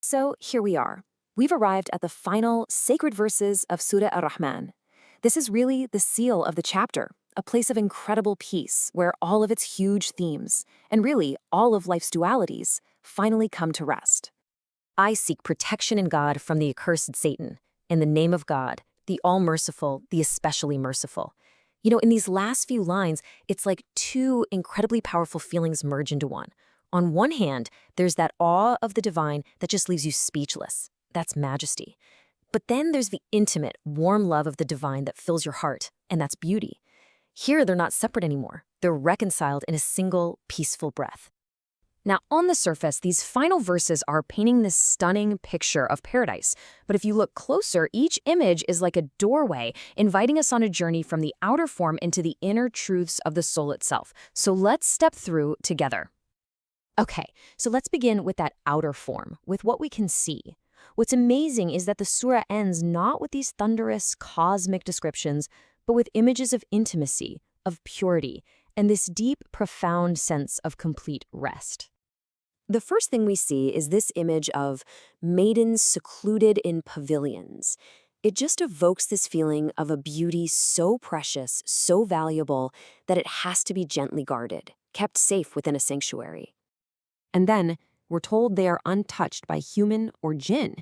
So here we are. We've arrived at the final sacred verses of Surah Ar-Rahman. This is really the seal of the chapter, a place of incredible peace where all of its huge themes, and really all of life's dualities, finally come to rest. I seek protection in God from the accursed Satan, in the name of God, the all-merciful, the especially merciful. In these last few lines, it's like two incredibly powerful feelings merge into one. On one hand, there's that awe of the divine that just leaves you speechless. That's majesty. But then there's the intimate, warm love of the divine that fills your heart, and that's beauty. Here, they're not separate anymore. They're reconciled in a single, peaceful breath. Now, on the surface, these final verses are painting this stunning picture of paradise. But if you look closer, each image is like a doorway, inviting us on a journey from the outer form into the inner truths of the soul itself. So let's step through together. Okay, so let's begin with that outer form, with what we can see. What's amazing is that the surah ends not with these thunderous, cosmic descriptions, but with images of intimacy, of purity, and this deep, profound sense of complete rest. The first thing we see is this image of maidens secluded in pavilions. It just evokes this feeling of a beauty so precious, so valuable, that it has to be gently guarded, kept safe within a sanctuary. And then, we're told they are untouched by human or jinn.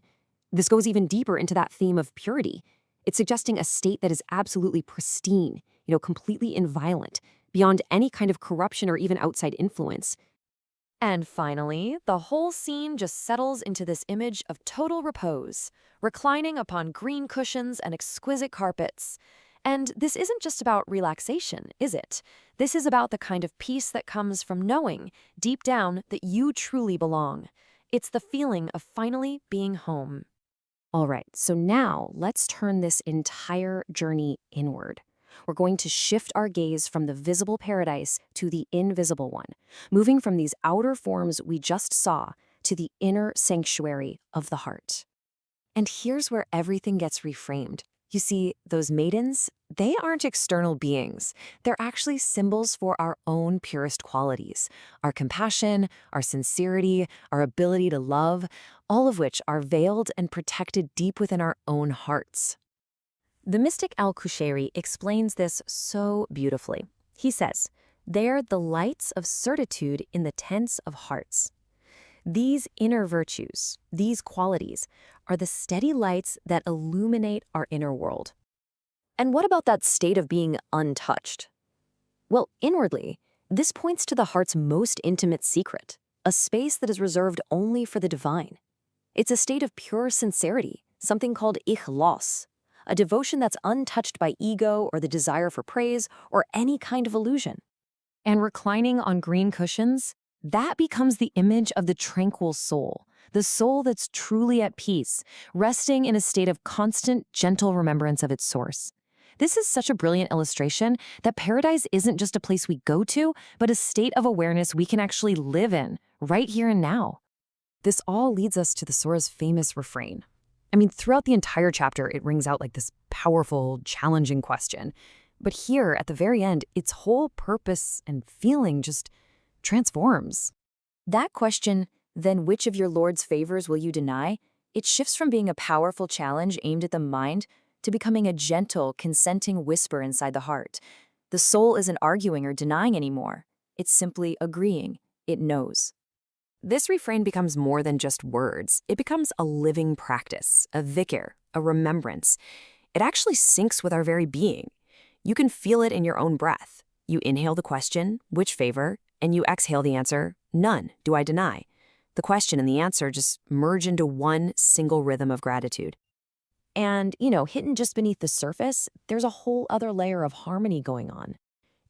This goes even deeper into that theme of purity. It's suggesting a state that is absolutely pristine, completely inviolate, beyond any kind of corruption or even outside influence. And finally, the whole scene just settles into this image of total repose, reclining upon green cushions and exquisite carpets. And this isn't just about relaxation, is it? This is about the kind of peace that comes from knowing, deep down, that you truly belong. It's the feeling of finally being home. All right, so now let's turn this entire journey inward. We're going to shift our gaze from the visible paradise to the invisible one, moving from these outer forms we just saw to the inner sanctuary of the heart. And here's where everything gets reframed. You see, those maidens, they aren't external beings. They're actually symbols for our own purest qualities, our compassion, our sincerity, our ability to love, all of which are veiled and protected deep within our own hearts. The mystic Al-Qashshāri explains this so beautifully. He says, "They're the lights of certitude in the tents of hearts." These inner virtues, these qualities, are the steady lights that illuminate our inner world. And what about that state of being untouched? Well, inwardly, this points to the heart's most intimate secret, a space that is reserved only for the divine. It's a state of pure sincerity, something called ikhlas, a devotion that's untouched by ego or the desire for praise or any kind of illusion. And reclining on green cushions, that becomes the image of the tranquil soul, the soul that's truly at peace, resting in a state of constant, gentle remembrance of its source. This is such a brilliant illustration that paradise isn't just a place we go to, but a state of awareness we can actually live in, right here and now. This all leads us to the surah's famous refrain. Throughout the entire chapter, it rings out like this powerful, challenging question. But here, at the very end, its whole purpose and feeling just transforms. That question, "Then which of your Lord's favors will you deny?" It shifts from being a powerful challenge aimed at the mind to becoming a gentle, consenting whisper inside the heart. The soul isn't arguing or denying anymore. It's simply agreeing. It knows. This refrain becomes more than just words. It becomes a living practice, a dhikr, a remembrance. It actually syncs with our very being. You can feel it in your own breath. You inhale the question, "Which favor?" and you exhale the answer, "None do I deny." The question and the answer just merge into one single rhythm of gratitude. And, hidden just beneath the surface, there's a whole other layer of harmony going on.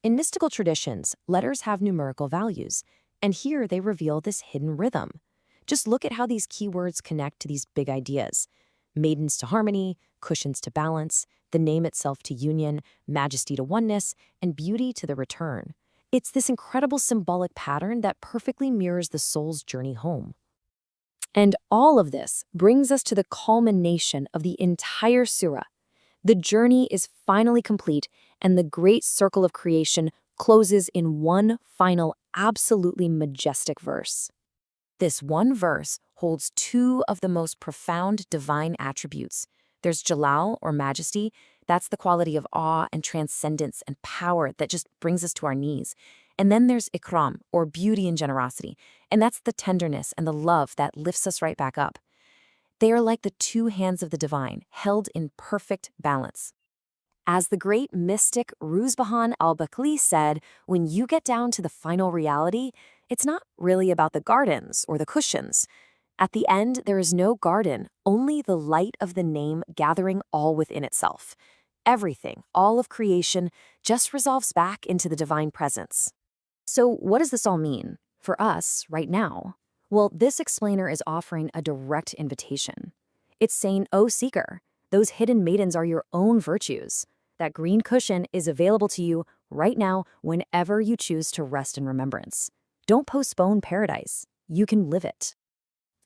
In mystical traditions, letters have numerical values, and here they reveal this hidden rhythm. Just look at how these keywords connect to these big ideas. Maidens to harmony, cushions to balance, the name itself to union, majesty to oneness, and beauty to the return. It's this incredible symbolic pattern that perfectly mirrors the soul's journey home. And all of this brings us to the culmination of the entire surah. The journey is finally complete, and the great circle of creation closes in one final, absolutely majestic verse. This one verse holds two of the most profound divine attributes. There's Jalal, or majesty. That's the quality of awe and transcendence and power that just brings us to our knees. And then there's Ikram, or beauty and generosity. And that's the tenderness and the love that lifts us right back up. They are like the two hands of the divine, held in perfect balance. As the great mystic Rusbahan al-Baqli said, when you get down to the final reality, it's not really about the gardens or the cushions. At the end, there is no garden, only the light of the name gathering all within itself. Everything, all of creation, just resolves back into the divine presence. So what does this all mean for us right now? Well, this explainer is offering a direct invitation. It's saying, "O seeker, those hidden maidens are your own virtues. That green cushion is available to you right now whenever you choose to rest in remembrance. Don't postpone paradise. You can live it."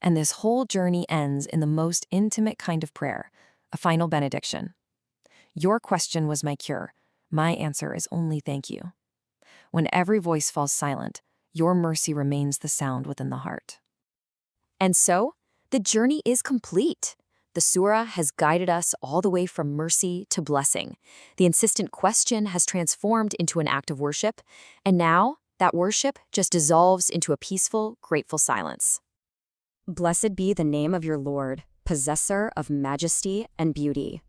And this whole journey ends in the most intimate kind of prayer, a final benediction. Your question was my cure. My answer is only thank you. When every voice falls silent, your mercy remains the sound within the heart. And so, the journey is complete. The surah has guided us all the way from mercy to blessing. The insistent question has transformed into an act of worship, and now that worship just dissolves into a peaceful, grateful silence. Blessed be the name of your Lord, possessor of majesty and beauty.